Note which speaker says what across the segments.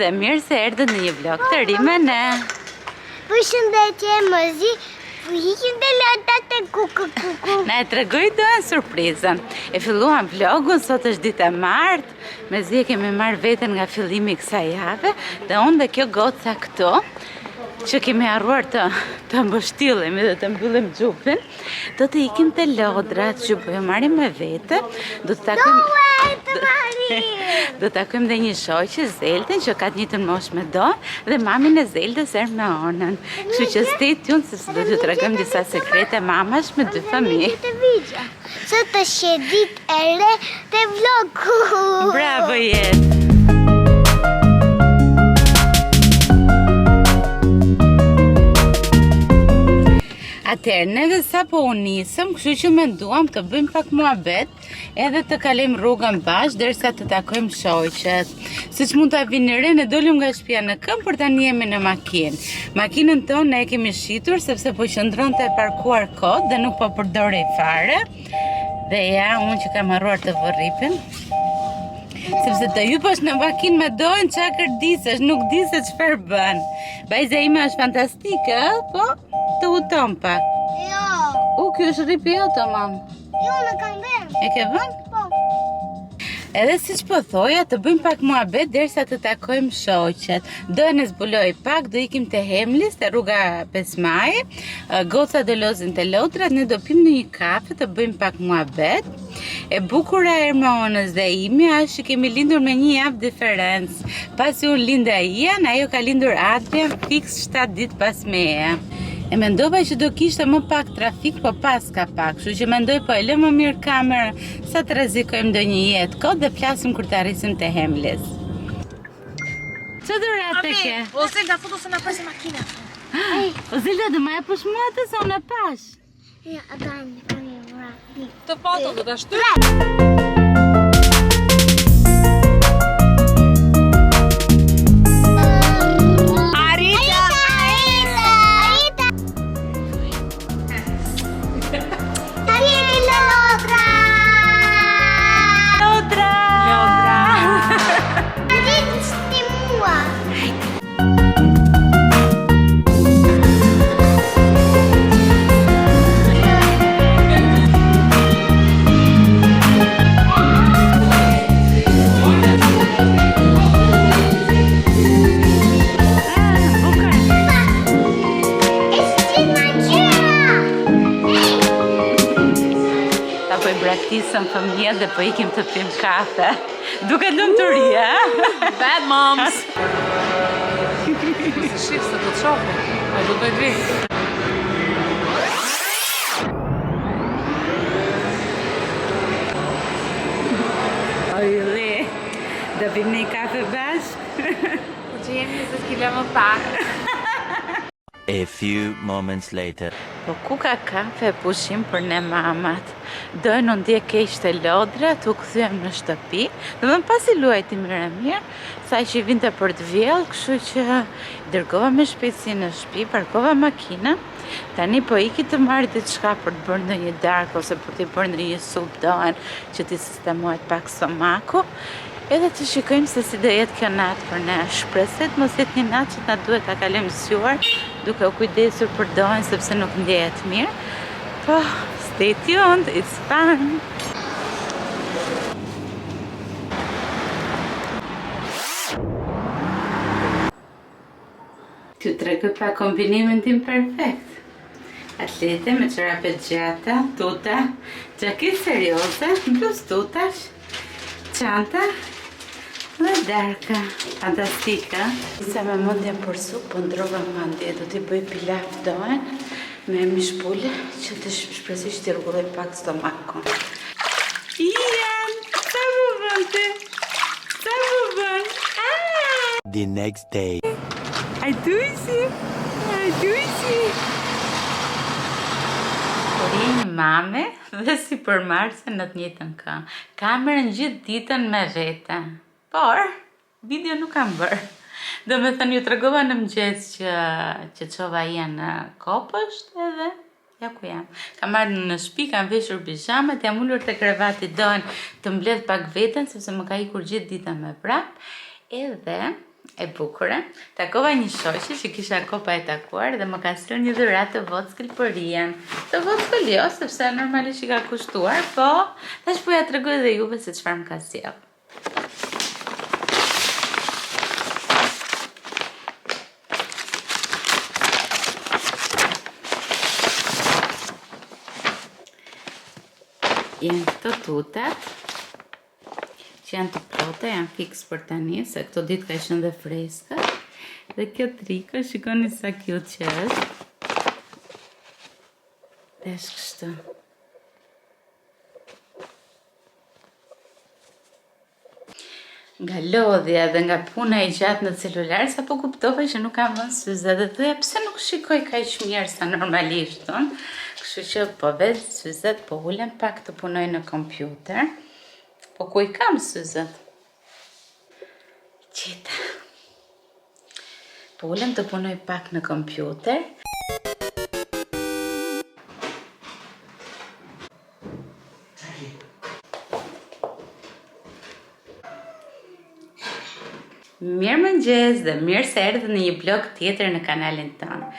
Speaker 1: dhe mirë se erdhët në një vlog të ri me ne.
Speaker 2: Përshëndetje, mëzi, hiqim të lotat e kuku.
Speaker 1: Na e tregoj dojnë surprizën. E filluam vlogun, sot është ditë e martë, mezi e kemi marrë veten nga fillimi kësaj jave, dhe unë dhe kjo goca këtu, që kemi arruar të mbështillemi dhe të mbyllim xhupin, do të ikim te lodrat që po jo marrim me vete, do të takojmë dhe një shoqe, Zelden, që ka të njëjtën moshë me do, dhe mamin e Zeldës Ermenën. Kështu që stay tuned sepse do t'ju tregojmë disa sekrete mamash me dy fëmijë.
Speaker 2: Sot është ditë e re te vlogu.
Speaker 1: Bravo Jet. Atëherë, neve sa po u nisëm, kështu që menduam të bëjmë pak muhabet, edhe të kalojmë rrugën bashkë derisa të takojmë shoqet. Siç mund ta vini re, ne dolëm nga shtëpia në këmbë, por tani jemi në makinë. Makinën tonë ne e kemi shitur sepse po qëndronte e parkuar kot dhe nuk po përdorej fare. Dhe ja, unë që kam harruar të vërripin. Sepse të hyposh në makinë me dojnë qa kërdisesh, nuk di se çfarë bën. Vajza ime është fantastike, po të huton pak.
Speaker 2: Jo.
Speaker 1: Kjo është rripi jote, mam.
Speaker 2: Jo, në kam vënë.
Speaker 1: E ke vënë?
Speaker 2: Po.
Speaker 1: Edhe siç po thoja, të bëjmë pak muhabet derisa të takojmë shoqet. Do e zbuloj pak, do ikim te Hemlis, te rruga 5 Maj. Goca do lozin te lodrat, ne do pim në një kafe të bëjmë pak muhabet. E bukura e Ermenës dhe imi është që kemi lindur me një javë diferencë. Pasi unë linda Ian, ajo ka lindur Adrian fiks 7 ditë pas meje. E mendova që do kishte më pak trafik, po pas ka pak, kështu që mendoj po e lë më mirë kamerën sa të rrezikojmë ndonjë jetë kot dhe flasim kur të arrisim te Hemlis. Ço durate ke?
Speaker 3: O Zelda, foto se na pasi makina.
Speaker 1: O Zelda, do më japësh mua atë se unë e pash?
Speaker 2: Ja, kam një
Speaker 3: Të foto do ta shtyp.
Speaker 1: Braktisëm fëmijët dhe po ikim të pim kafe. Duke lumturia,
Speaker 3: Bad moms. Se shif se do të shohim. Ai do të vi.
Speaker 1: Ojli, do pim një kafe bashkë?
Speaker 3: Po që jemi 20 kg më pak.
Speaker 4: A few moments later.
Speaker 1: Po ku ka kafe e pushim për ne mamat? Dojnë në ndje keq të lodrat, u kthyem në shtëpi, dhe më pasi luajti mirë, sa që i vinte për të vjellë, kështu që dërgova me shpejtësi në shtëpi, parkova makina, tani po iki të marrë diçka për të bërë ndonjë darkë ose për të bërë ndonjë supë dojnë që t'i sistemohet pak stomaku, edhe të shikojmë se si do jetë kjo natë për ne. Shpreset mos jetë një natë që na duhet ta kalojmë zgjuar, duke u kujdesur për dojnë sepse nuk ndjehet mirë. Po, stay tuned, it's fun! T'ju tregoj pa kombinimin tim perfekt. Atlete me çorapet gjata, tuta, xhaketë serioze, bluz tutash, çanta dhe darka. Fantastika. Sa me mendjen për supë, po ndrova mendje, do t'i bëj pilaf dojnë me mishpule që të shpresisht t'i rregulloj pak stomakun. Ian, sa më vën ti? Sa më vën?
Speaker 4: The next day.
Speaker 1: Ajdusi. Por je një mame dhe si përmarrëse në të njëjtën këngë. Kamerën gjithë ditën me vete. Por, video nuk kam bërë. Do me thënë, ju tregova në mëngjes që çova Ian në kopësht edhe ja ku jam. Kam marrë në shtëpi, kam veshur pijamat, jam ulur te krevati, doën të mbledh pak veten sepse më ka ikur gjithë ditën me prap. Edhe e bukure. Takova një shoqe që kisha kohë pa e takuar dhe më ka sjellë një dhuratë të vockël për Rian. Të vockël jo, sepse normalisht i ka kushtuar, po tash po ja tregoj dhe juve se çfarë më ka sjellë. Janë këto tutat që janë të plota, janë fiks për tani, se këto ditë ka qenë dhe freska. Dhe kjo triko, shikoni sa cute që është. Dhe është kështu. Nga lodhja dhe nga puna e gjatë në celular, sa po kuptova që nuk kam vënë syze dhe thoya pse nuk shikoj kaq mirë sa normalisht, kështu që po vetë syzet, po ulem pak të punoj në kompjuter. Po ku i kam syzet? Qita. Po ulem të punoj pak në kompjuter. Mirëmëngjes dhe mirë se erdhët në një blog tjetër në kanalin tonë.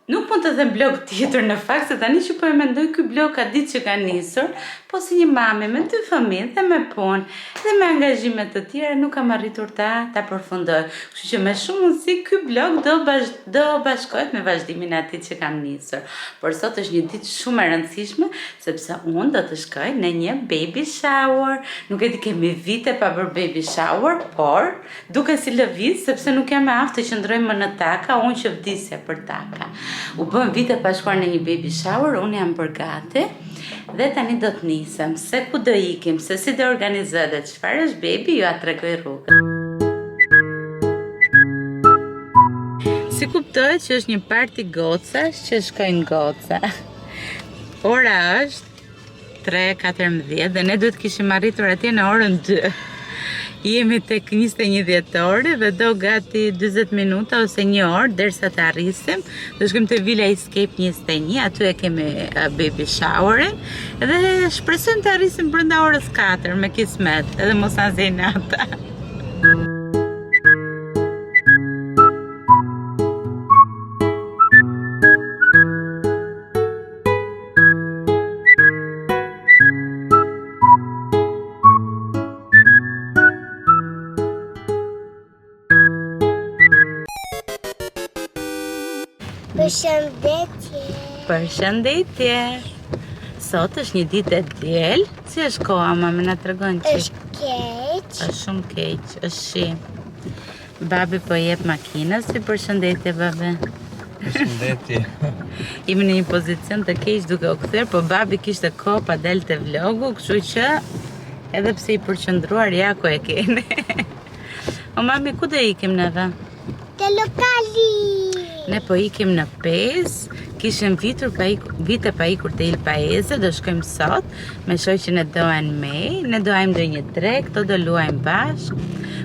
Speaker 1: Nuk mund të them blog tjetër në fakt, se tani që po e mendoj, ky blog ka ditë që ka nisur, po si një mame me 2 fëmijë dhe me punë dhe me angazhime të tjera nuk kam arritur ta përfundoj. Kështu që me shumë mundësi ky blog do bashkohet me vazhdimin e atij që kam nisur. Por sot është një ditë shumë e rëndësishme sepse unë do të shkoj në një baby shower. Nuk e di, kemi vite pa bërë baby shower, por duke si lëviz sepse nuk jam e aftë të qëndroj më në taka, unë që vdisja për taka. U bën vite pa shkuar në një baby shower, unë jam përgati dhe tani do të nisem. Se ku do ikim, se si do organizohet dhe çfarë është baby, ju a tregoj rrugën. Si kuptohet që është një party gocash që shkojnë goca. Ora është 3:14 dhe ne duhet kishim arritur atje në orën 2. Jemi tek 21 dhjetori dhe do gati 20 minuta ose 1 orë derisa të arrisim. Do shkojmë te Villa Escape 21, aty e kemi baby showerin dhe shpresojmë të arrisim brenda orës 4 me kismet, edhe mos na zej nata.
Speaker 2: Përshëndetje.
Speaker 1: Përshëndetje. Sot është një ditë e diel. Si është koha, mami, na tregon çik?
Speaker 2: Është keq.
Speaker 1: Është shumë keq, është shi. Babi po jep makinës, si përshëndetje, babi.
Speaker 5: Përshëndetje.
Speaker 1: Jemi në një pozicion të keq duke u kthyer, po babi kishte kohë pa dalë te vlogu, kështu që edhe pse i përqendruar ja ku e keni. O mami, ku do ikim neve?
Speaker 2: Te lokali.
Speaker 1: Ne po ikim në Pez, kishim vite pa ikur te Il Paese, do shkojmë sot me shoqen e Doan May, ne do hajmë ndonjë drek, këto do luajmë bashkë.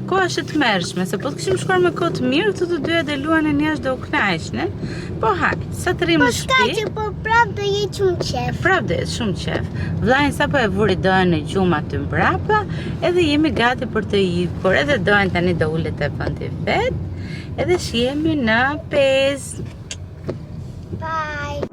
Speaker 1: Koha është e tmerrshme, se po të kishim shkuar me kohë të mirë, këto të dyja do luanin jashtë do u kënaqnin. Po hajt, sa të rrimë në shtëpi.
Speaker 2: Që po prap do jetë shumë qef.
Speaker 1: Prap do jetë shumë qef. Vllajin sapo e vuri Doan në gjumë aty mbrapa, edhe jemi gati për të ikur. Edhe Doan tani do ulet te vendi vet. Edhe shihemi në Pez.
Speaker 2: Bye.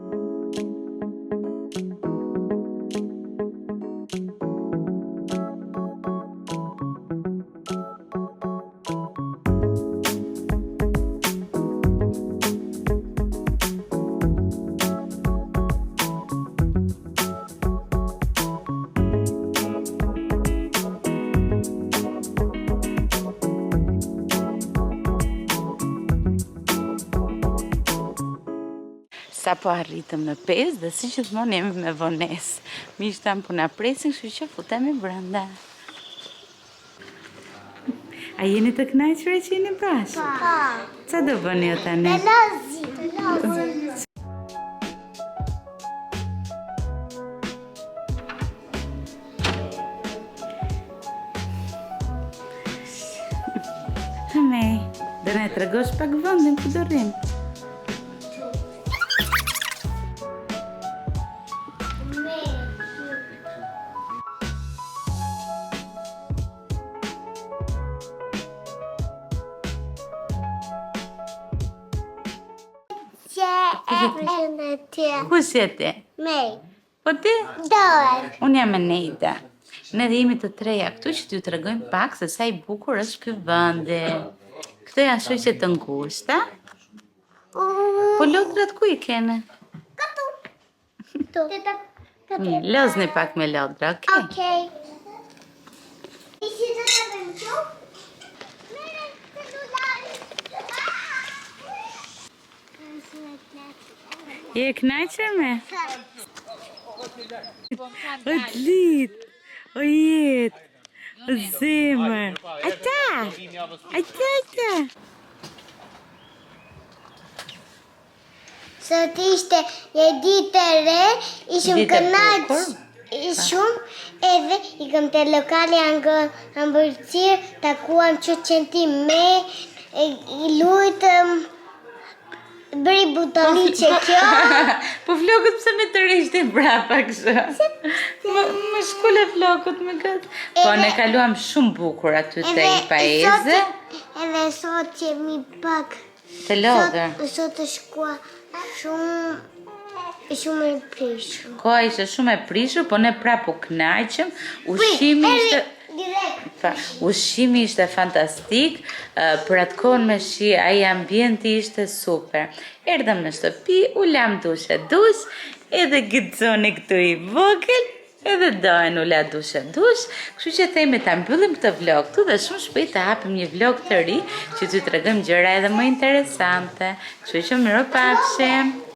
Speaker 1: Sa po arritëm në Pez dhe si gjithmonë jemi me vonesë. Miqtë tanë po na presin, kështu që futemi brenda. A jeni të kënaqur që jeni bashkë?
Speaker 2: Pa.
Speaker 1: Sa do bëni o tani?
Speaker 2: Lozi.
Speaker 1: Hamej, do na tregosh pak vendin ku do rrim?
Speaker 2: Përshëndetje.
Speaker 1: Kush je ti?
Speaker 2: Mej.
Speaker 1: Po ti?
Speaker 2: Dorë.
Speaker 1: Unë jam Neida. Ne dhe jemi të treja këtu që t'ju tregojmë pak se sa i bukur është ky vendi. Këto janë shoqe të ngushta. Po lodrat ku i kene?
Speaker 2: Tu.
Speaker 1: Mirë, lozni pak me lodra, okay?
Speaker 2: Okej. I si të të bëjmë që? Mere, celulari.
Speaker 1: Je e knaqër me? O t'lit, o jet, o zemër. Ata!
Speaker 2: Sot ishte një ditë e re, ishëm
Speaker 1: Ditë e
Speaker 2: kënaqë
Speaker 1: bukur.
Speaker 2: shumë, edhe ikëm te lokali ambërcir, takuam që qënti me, i lujtëm, bëri butaliqe kjo.
Speaker 1: Po flokët pse me të rishtin brapa kështu? Më shkule flokët me këtë. Po ne kaluam shumë bukur aty te i paeze.
Speaker 2: Edhe sot jemi pak.
Speaker 1: Të lodër.
Speaker 2: Sot është koha shumë e prishur.
Speaker 1: Koha ishte shumë e prishur, po ne prapë u kënaqëm. Ushqimi ishte Ushqimi ishte fantastik, për atë kohën me shi, ai ambienti ishte super. Erdhëm në shtëpi, u lam dush, edhe gëzoni këtu i vogël, edhe dojen u la dush. Kështu që themi ta mbyllim këtë vlog këtu dhe shumë shpejt të hapim një vlog të ri që t'ju tregojmë gjëra edhe më interesante. Kështu që mirupafshim.